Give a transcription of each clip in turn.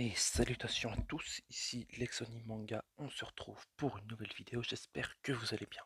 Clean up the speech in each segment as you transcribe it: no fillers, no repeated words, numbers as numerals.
Et salutations à tous, ici Lexoni Manga, on se retrouve pour une nouvelle vidéo, j'espère que vous allez bien.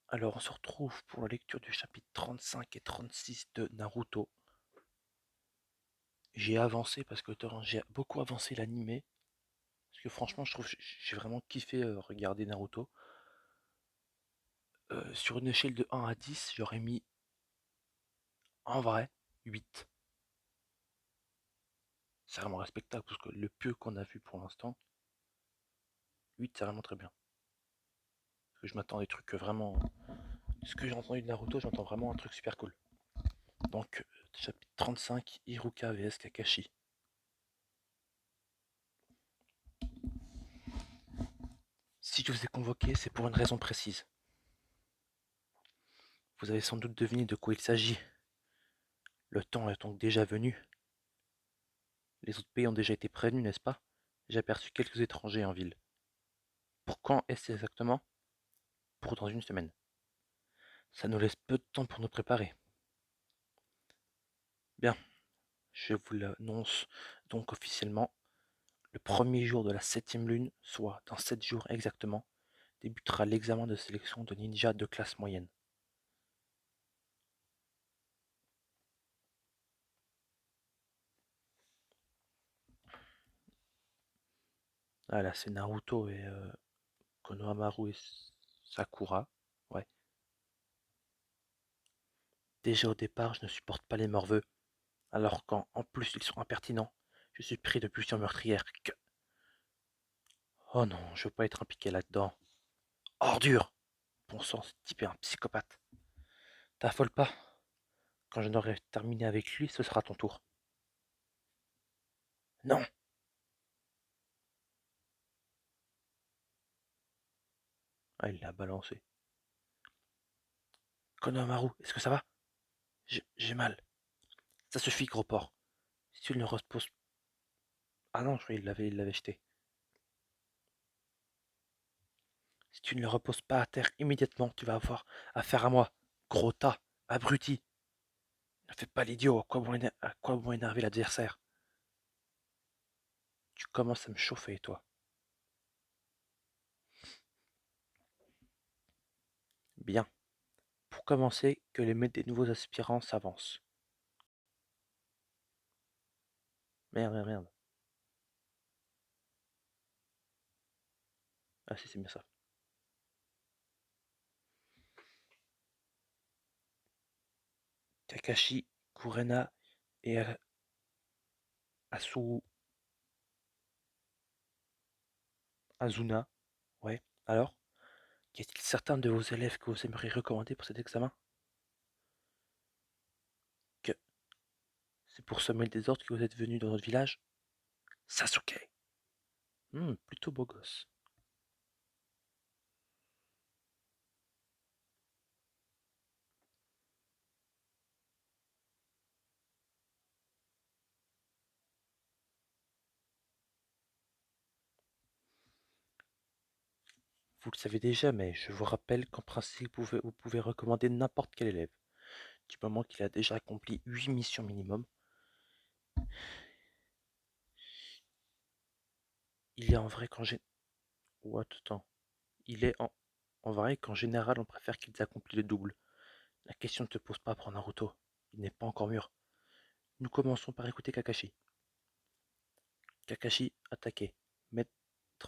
Alors on se retrouve pour la lecture du chapitre 35 et 36 de Naruto. J'ai avancé parce que j'ai beaucoup avancé l'animé, parce que franchement je trouve que j'ai vraiment kiffé regarder Naruto. Sur une échelle de 1 à 10, j'aurais mis en vrai 8. C'est vraiment respectable parce que le peu qu'on a vu pour l'instant, 8 c'est vraiment très bien. Parce que je m'attends à des trucs vraiment... Ce que j'ai entendu de Naruto, j'entends vraiment un truc super cool. Donc, chapitre 35, Iruka vs Kakashi. Si je vous ai convoqué, c'est pour une raison précise. Vous avez sans doute deviné de quoi il s'agit. Le temps est donc déjà venu. Les autres pays ont déjà été prévenus, n'est-ce pas? J'ai aperçu quelques étrangers en ville. Pour quand est-ce exactement? Pour dans une semaine. Ça nous laisse peu de temps pour nous préparer. Bien, je vous l'annonce donc officiellement. Le premier jour de la 7e lune, soit dans 7 jours exactement, débutera l'examen de sélection de ninjas de classe moyenne. Ah là, c'est Naruto et Konohamaru et Sakura. Ouais. Déjà au départ, je ne supporte pas les morveux. Alors quand, en plus, ils sont impertinents, je suis pris de pulsions meurtrières. Oh non, je veux pas être impliqué là-dedans. Ordure! Bon sang, ce type est un psychopathe. T'affole pas. Quand je n'aurai terminé avec lui, ce sera ton tour. Non! Ah, il l'a balancé. Konohamaru, est-ce que ça va? J'ai mal. Ça suffit, gros porc. Si tu ne le reposes... Ah non, je croyais il l'avait jeté. Si tu ne le reposes pas à terre immédiatement, tu vas avoir affaire à moi. Gros tas, abruti. Ne fais pas l'idiot, à quoi bon énerver l'adversaire? Tu commences à me chauffer, toi. Bien. Pour commencer, que les maîtres des nouveaux aspirants s'avancent. Merde, merde, merde. Ah si, c'est bien ça. Kakashi, Kurena et Asu... Azuna. Ouais. Alors, qu'y a-t-il certains de vos élèves que vous aimeriez recommander pour cet examen? Que c'est pour semer le désordre que vous êtes venu dans notre village? Sasuke. Plutôt beau gosse. Vous le savez déjà, mais je vous rappelle qu'en principe, vous pouvez recommander n'importe quel élève, du moment qu'il a déjà accompli 8 missions minimum. Il est en vrai qu'en gé... What, attends. Il est en vrai qu'en général, on préfère qu'ils accomplissent le double. La question ne te pose pas pour Naruto. Il n'est pas encore mûr. Nous commençons par écouter Kakashi. Kakashi, attaqué. Maître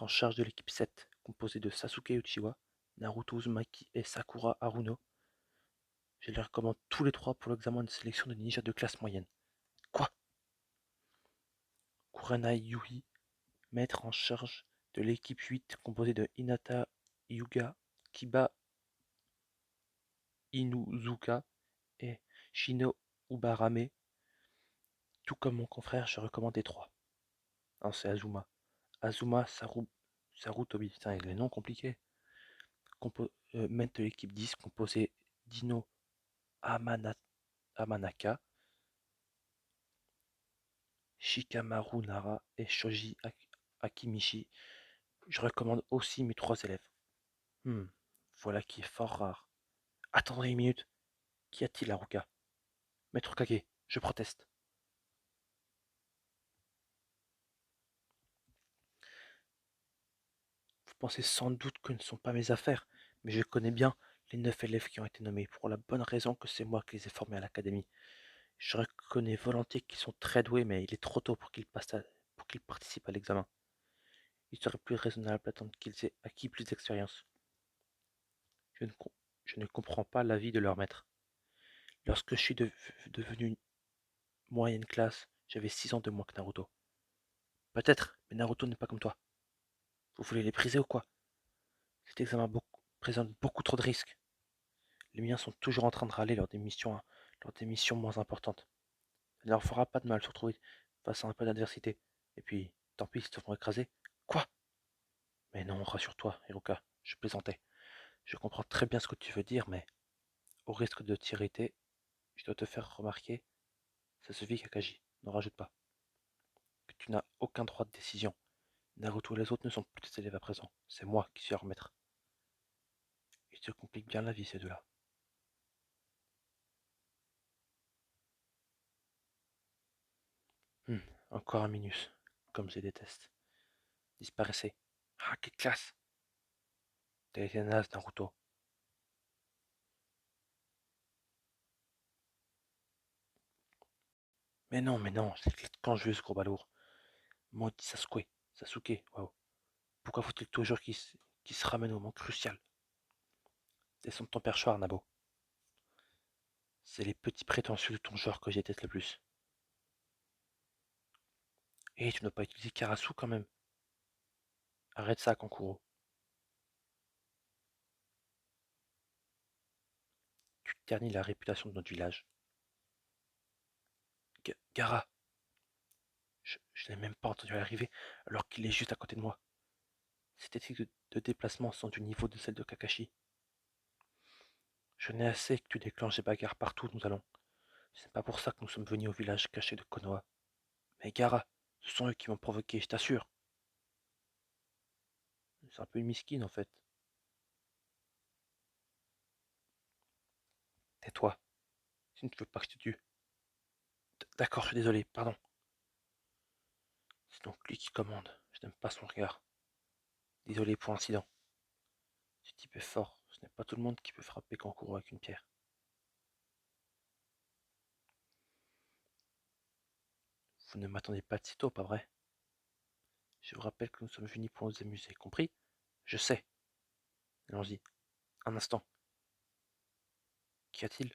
en charge de l'équipe 7, composée de Sasuke Uchiwa, Naruto Uzumaki et Sakura Haruno. Je les recommande tous les trois pour l'examen de sélection de ninjas de classe moyenne. Quoi? Kurenai Yui, maître en charge de l'équipe 8, composée de Hinata Hyuga, Kiba Inuzuka et Shino Ubarame. Tout comme mon confrère, je recommande les trois. Non, c'est Azuma. Azuma Sarutobi. Putain, il a les noms compliqués. Maître de l'équipe 10, composée d'Ino Amanaka, Shikamaru Nara et Shoji Akimichi. Je recommande aussi mes trois élèves. Hmm, voilà qui est fort rare. Attendez une minute. Qu'y a-t-il, Haruka? Maître Kage, je proteste. Vous pensez sans doute que ce ne sont pas mes affaires, mais je connais bien les 9 élèves qui ont été nommés, pour la bonne raison que c'est moi qui les ai formés à l'académie. Je reconnais volontiers qu'ils sont très doués, mais il est trop tôt pour qu'ils participent à l'examen. Il serait plus raisonnable d'attendre qu'ils aient acquis plus d'expérience. Je ne, je ne comprends pas l'avis de leur maître. Lorsque je suis devenu moyenne classe, j'avais 6 ans de moins que Naruto. Peut-être, mais Naruto n'est pas comme toi. Vous voulez les briser ou quoi? Cet examen présente beaucoup trop de risques. Les miens sont toujours en train de râler lors des missions moins importantes. Ça ne leur fera pas de mal de se retrouver face à un peu d'adversité. Et puis, tant pis, ils se feront écraser. Quoi? Mais non, rassure-toi, Hiruka, je plaisantais. Je comprends très bien ce que tu veux dire, mais au risque de t'irriter, je dois te faire remarquer, ça se vit Kakashi, n'en rajoute pas, que tu n'as aucun droit de décision. Naruto et les autres ne sont plus tes élèves à présent, c'est moi qui suis leur maître. Ils te compliquent bien la vie, ces deux-là. Encore un minus, comme je les déteste. Disparaissez. Ah, quelle classe! T'as été naze, Naruto. Mais non, c'est quand je veux ce gros balourd. Maudit Sasuke, waouh. Pourquoi faut-il toujours qu'il se ramène au moment crucial? Descends de ton perchoir, Nabo. C'est les petits prétentieux de ton genre que j'ai déteste le plus. Et tu n'as pas utilisé Karasu quand même. Arrête ça, Kankuro. Tu ternis la réputation de notre village. Gara, je n'ai même pas entendu l'arrivée alors qu'il est juste à côté de moi. Ces techniques de déplacement sont du niveau de celle de Kakashi. Je n'ai assez que tu déclenches des bagarres partout où nous allons. Ce n'est pas pour ça que nous sommes venus au village caché de Konoha. Mais Gara, ce sont eux qui m'ont provoqué, je t'assure. C'est un peu une misquine en fait. Tais-toi, si tu ne veux pas que je te tue. D'accord, je suis désolé, pardon. C'est donc lui qui commande. Je n'aime pas son regard. Désolé pour l'incident. Ce type est fort. Ce n'est pas tout le monde qui peut frapper Kankuro avec une pierre. Vous ne m'attendez pas de sitôt, pas vrai? Je vous rappelle que nous sommes venus pour nous amuser, compris? Je sais. Allons-y. Un instant. Qu'y a-t-il?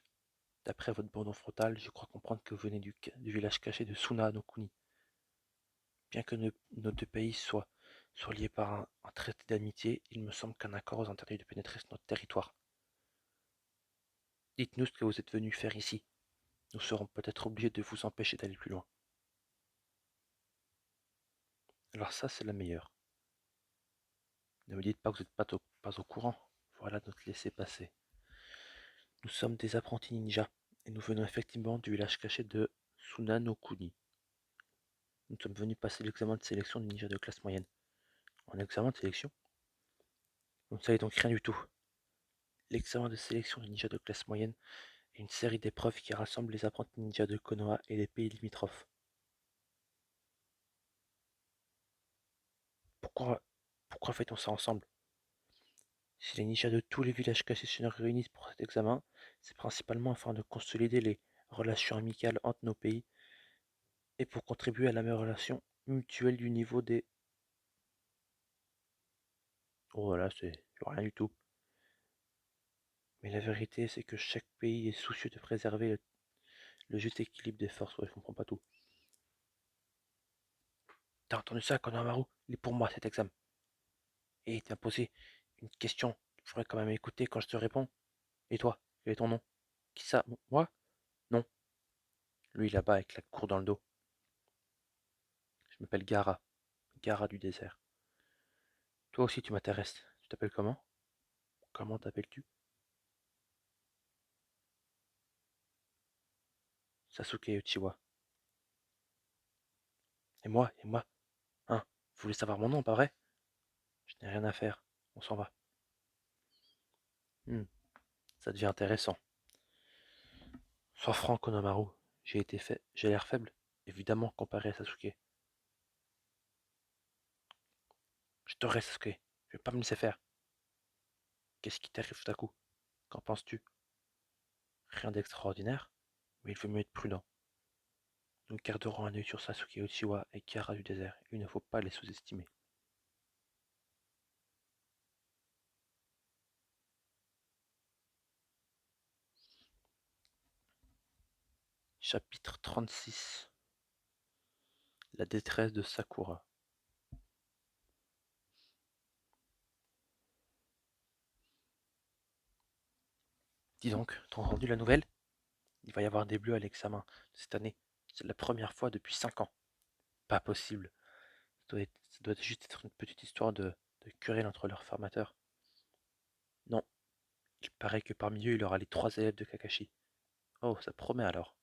D'après votre bourdon frontal, je crois comprendre que vous venez du village caché de Suna no Kuni. Bien que nos deux pays soient liés par un traité d'amitié, il me semble qu'un accord vous interdit de pénétrer sur notre territoire. Dites-nous ce que vous êtes venu faire ici. Nous serons peut-être obligés de vous empêcher d'aller plus loin. Alors ça, c'est la meilleure. Ne me dites pas que vous n'êtes pas au courant. Voilà notre laissez-passer. Nous sommes des apprentis ninjas, et nous venons effectivement du village caché de Sunanokuni. Nous sommes venus passer l'examen de sélection du ninja de classe moyenne. Un examen de sélection? Vous ne savez donc rien du tout. L'examen de sélection du ninja de classe moyenne est une série d'épreuves qui rassemble les apprentis ninjas de Konoha et des pays limitrophes. Pourquoi, pourquoi fait-on ça ensemble? Si les ninjas de tous les villages cachés se réunissent pour cet examen, c'est principalement afin de consolider les relations amicales entre nos pays et pour contribuer à l'amélioration mutuelle du niveau des... Oh voilà, c'est rien du tout. Mais la vérité, c'est que chaque pays est soucieux de préserver le juste équilibre des forces. Ouais, je comprends pas tout. T'as entendu ça, Konohamaru? Il est pour moi cet examen. Et il t'a posé une question. Tu pourrais quand même écouter quand je te réponds. Et toi, quel est ton nom? Qui ça? Moi? Non. Lui là-bas avec la cour dans le dos. Je m'appelle Gara. Gara du désert. Toi aussi tu m'intéresses. Tu t'appelles comment? Comment t'appelles-tu? Sasuke Uchiwa. Et moi? Hein? Vous voulez savoir mon nom, pas vrai? Je n'ai rien à faire. On s'en va. Hmm, ça devient intéressant. Sois franc, Konohamaru. J'ai l'air faible, évidemment, comparé à Sasuke. Je t'aurai, Sasuke. Je vais pas me laisser faire. Qu'est-ce qui t'arrive tout à coup? Qu'en penses-tu? Rien d'extraordinaire, mais il vaut mieux être prudent. Nous garderons un œil sur Sasuke Uchiwa et Kara du désert. Il ne faut pas les sous-estimer. Chapitre 36. La détresse de Sakura. Dis donc, t'as entendu la nouvelle? Il va y avoir des bleus à l'examen cette année. C'est la première fois depuis 5 ans. Pas possible. Ça doit juste être une petite histoire de querelle entre leurs formateurs. Non, il paraît que parmi eux, il y aura les 3 élèves de Kakashi. Oh, ça promet alors.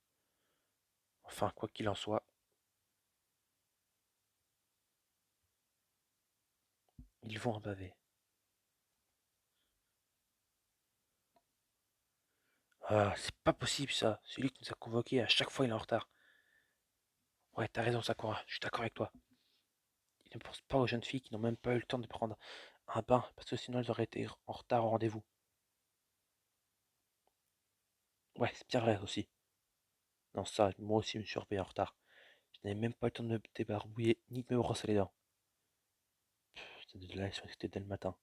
Enfin, quoi qu'il en soit, ils vont en baver. Ah, c'est pas possible ça. Celui qui nous a convoqués, à chaque fois, il est en retard. Ouais, t'as raison, Sakura, je suis d'accord avec toi. Il ne pense pas aux jeunes filles qui n'ont même pas eu le temps de prendre un bain, parce que sinon elles auraient été en retard au rendez-vous. Ouais, c'est bien vrai aussi. Non, ça, moi aussi, je me suis réveillé en retard. Je n'avais même pas le temps de me débarbouiller ni de me brosser les dents. C'était de là, c'était dès le matin.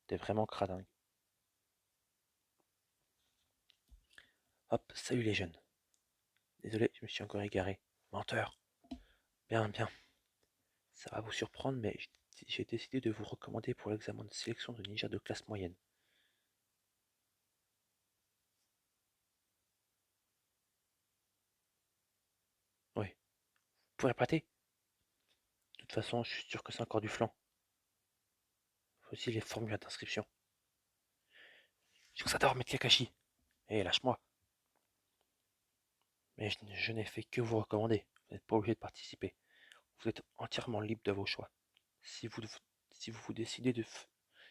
T'es vraiment cradingue. Hop, salut les jeunes. Désolé, je me suis encore égaré. Menteur. Bien, bien. Ça va vous surprendre, mais j'ai décidé de vous recommander pour l'examen de sélection de ninja de classe moyenne. Oui. Vous pouvez répéter? De toute façon, je suis sûr que c'est encore du flanc. Voici les formulaires d'inscription. Je vous adore, Maître Kakashi. Eh, lâche-moi. Mais je n'ai fait que vous recommander. Vous n'êtes pas obligé de participer. Vous êtes entièrement libre de vos choix. Si vous, si vous décidez de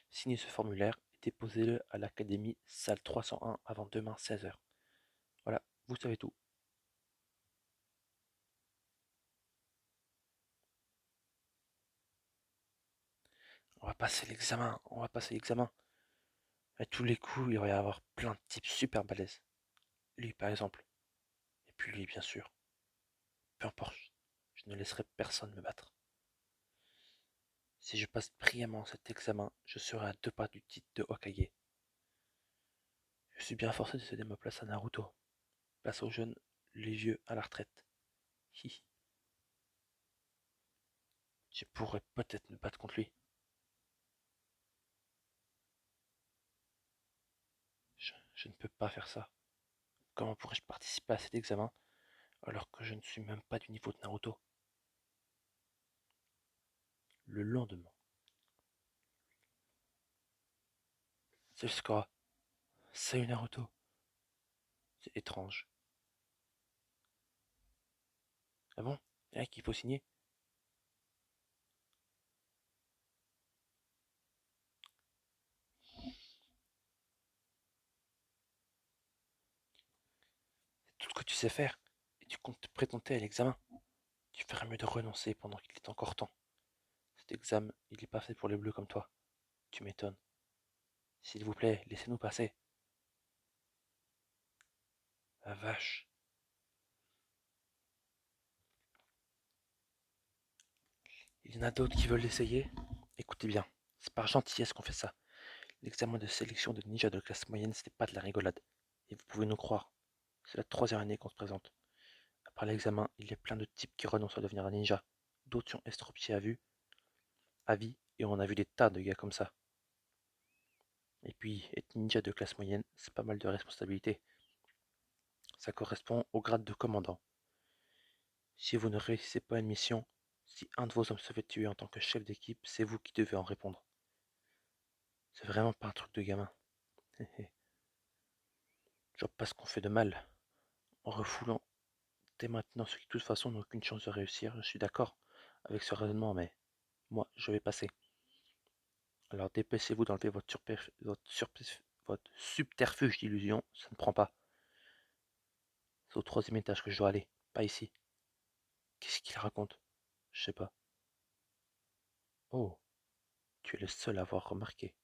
signer ce formulaire, déposez-le à l'académie salle 301 avant demain 16 h. Voilà, vous savez tout. On va passer l'examen, on va passer l'examen. À tous les coups, il va y avoir plein de types super balèzes. Lui, par exemple. Et puis lui, bien sûr. Peu importe, je ne laisserai personne me battre. Si je passe brillamment cet examen, je serai à 2 pas du titre de Hokage. Je suis bien forcé de céder ma place à Naruto. Place aux jeunes, les vieux à la retraite. Hi. Je pourrais peut-être me battre contre lui. Je ne peux pas faire ça. Comment pourrais-je participer à cet examen alors que je ne suis même pas du niveau de Naruto? Le lendemain. Salut Sakura. Salut Naruto. C'est étrange. Ah bon? Il y a qu'il faut signer? C'est tout ce que tu sais faire. Et tu comptes te présenter à l'examen. Tu ferais mieux de renoncer pendant qu'il est encore temps. Cet examen, il est pas fait pour les bleus comme toi. Tu m'étonnes. S'il vous plaît, laissez-nous passer. La vache. Il y en a d'autres qui veulent l'essayer? Écoutez bien, c'est par gentillesse qu'on fait ça. L'examen de sélection de ninja de classe moyenne, ce n'est pas de la rigolade. Et vous pouvez nous croire, c'est la 3e année qu'on se présente. Après l'examen, il y a plein de types qui renoncent à devenir un ninja. D'autres sont estropiés à vie, et on a vu des tas de gars comme ça. Et puis, être ninja de classe moyenne, c'est pas mal de responsabilités. Ça correspond au grade de commandant. Si vous ne réussissez pas une mission, si un de vos hommes se fait tuer en tant que chef d'équipe, c'est vous qui devez en répondre. C'est vraiment pas un truc de gamin. Je vois pas ce qu'on fait de mal en refoulant dès maintenant ceux qui de toute façon n'ont aucune chance de réussir. Je suis d'accord avec ce raisonnement, mais moi, je vais passer. Alors dépêchez-vous d'enlever votre subterfuge d'illusion, ça ne prend pas. C'est au 3e étage que je dois aller, pas ici. Qu'est-ce qu'il raconte? Je sais pas. Oh, Tu es le seul à avoir remarqué.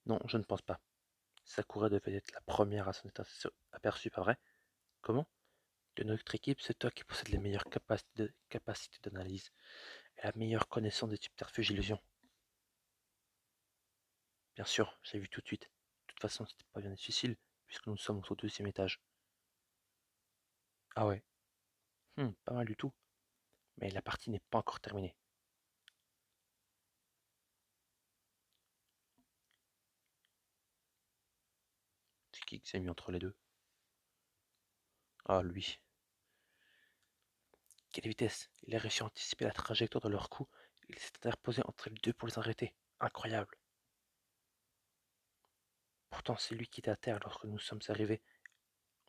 Non, je ne pense pas. Sakura devait être la première à s'en être aperçue, pas vrai? Comment? De notre équipe, c'est toi qui possèdes les meilleures capacités d'analyse et la meilleure connaissance des subterfuges illusions. Bien sûr, j'ai vu tout de suite. De toute façon, c'était pas bien difficile, puisque nous sommes au deuxième étage. Ah ouais. Pas mal du tout. Mais la partie n'est pas encore terminée. C'est qui s'est mis entre les deux? Ah, lui. Quelle vitesse! Il a réussi à anticiper la trajectoire de leur coup. Il s'est interposé entre les deux pour les arrêter. Incroyable. Pourtant, c'est lui qui était à terre lorsque nous sommes arrivés.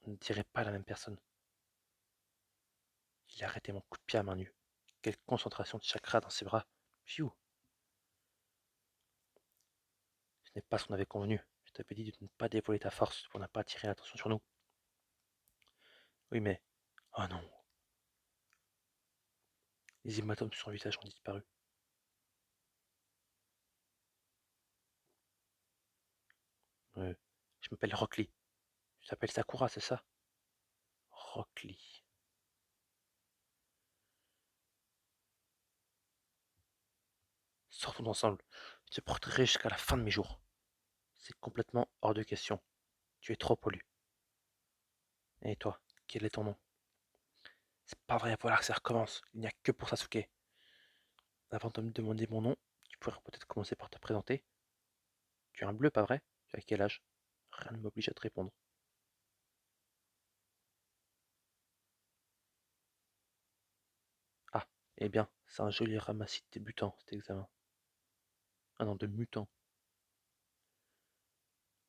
On ne dirait pas la même personne. Il a arrêté mon coup de pied à main nue. Quelle concentration de chakra dans ses bras. Pfiou! Ce n'est pas ce qu'on avait convenu. Je t'avais dit de ne pas dévoiler ta force pour ne pas attirer l'attention sur nous. Oui, mais... Oh non! Les hématomes sur son visage ont disparu. Je m'appelle Rock Lee. Tu t'appelles Sakura, c'est ça? Rock Lee. Sortons ensemble. Je te protégerai jusqu'à la fin de mes jours. C'est complètement hors de question. Tu es trop pollu. Et toi, quel est ton nom? C'est pas vrai, voilà que ça recommence. Il n'y a que pour Sasuke. Avant de me demander mon nom, tu pourrais peut-être commencer par te présenter. Tu es un bleu, pas vrai? Tu as quel âge? Rien ne m'oblige à te répondre. Ah, eh bien, c'est un joli ramassis de débutants, cet examen. Ah non, de mutants.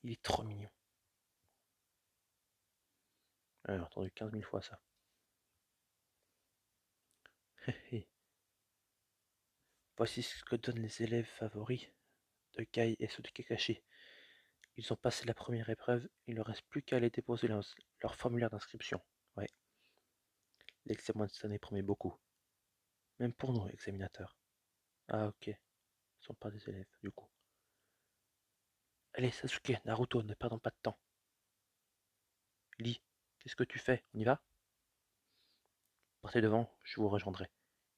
Il est trop mignon. J'ai entendu 15 000 fois ça. Voici ce que donnent les élèves favoris de Kai et ceux de Kakashi. Ils ont passé la première épreuve, il ne reste plus qu'à aller déposer leur formulaire d'inscription. Ouais, l'examen de cette année promet beaucoup. Même pour nous, examinateurs. Ah ok, ils sont pas des élèves, du coup. Allez, Sasuke, Naruto, ne perdons pas de temps. Lee, qu'est-ce que tu fais? On y va? Partez devant, je vous rejoindrai.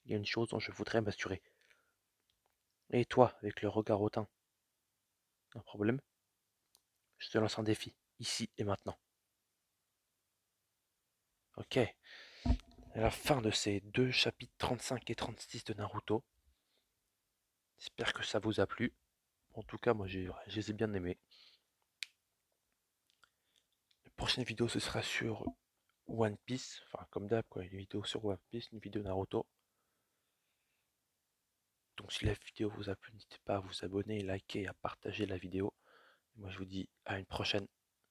Il y a une chose dont je voudrais m'assurer. Et toi, avec le regard hautain, un problème? Je te lance un défi, ici et maintenant. Ok, à la fin de ces deux chapitres 35 et 36 de Naruto, j'espère que ça vous a plu. En tout cas, moi, je les ai bien aimés. La prochaine vidéo, ce sera sur One Piece. Enfin, comme d'hab, quoi. Une vidéo sur One Piece, une vidéo Naruto. Donc, si la vidéo vous a plu, n'hésitez pas à vous abonner, liker et à partager la vidéo. Moi, je vous dis à une prochaine.